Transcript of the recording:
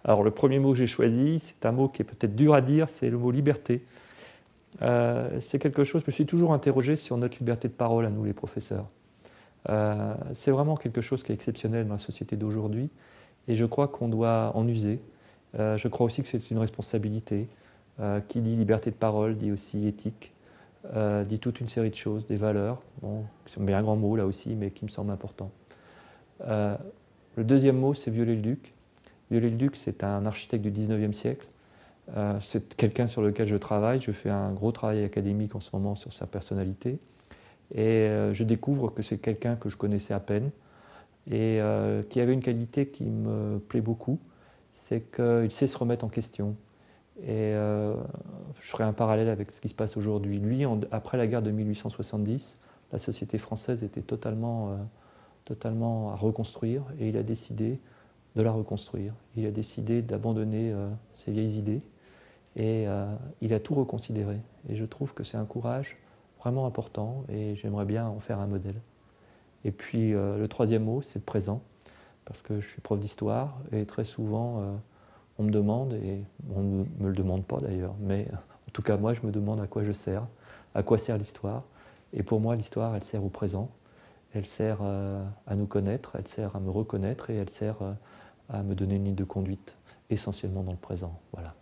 Alors le premier mot que j'ai choisi, c'est un mot qui est peut-être dur à dire, c'est le mot liberté. C'est quelque chose, je me suis toujours interrogé sur notre liberté de parole à nous les professeurs. C'est vraiment quelque chose qui est exceptionnel dans la société d'aujourd'hui et je crois qu'on doit en user. Je crois aussi que c'est une responsabilité. Qui dit liberté de parole dit aussi éthique, dit toute une série de choses, des valeurs, bon, qui sont bien un grand mot là aussi, mais qui me semblent importants. Euh, le deuxième mot, c'est Viollet-le-Duc. Viollet-le-Duc, c'est un architecte du 19e siècle. C'est quelqu'un sur lequel je travaille. Je fais un gros travail académique en ce moment sur sa personnalité. Et je découvre que c'est quelqu'un que je connaissais à peine et qui avait une qualité qui me plaît beaucoup, c'est qu'il sait se remettre en question. Et je ferai un parallèle avec ce qui se passe aujourd'hui. Lui, après la guerre de 1870, la société française était totalement à reconstruire et il a décidé de la reconstruire. Il a décidé d'abandonner ses vieilles idées et il a tout reconsidéré. Et je trouve que c'est un courage vraiment important et j'aimerais bien en faire un modèle. Et puis le troisième mot, c'est le présent, parce que je suis prof d'histoire et très souvent on me demande, et on ne me le demande pas d'ailleurs, mais en tout cas moi je me demande à quoi je sers, à quoi sert l'histoire. Et pour moi l'histoire elle sert au présent, elle sert à nous connaître, elle sert à me reconnaître et elle sert à me donner une ligne de conduite, essentiellement dans le présent. Voilà.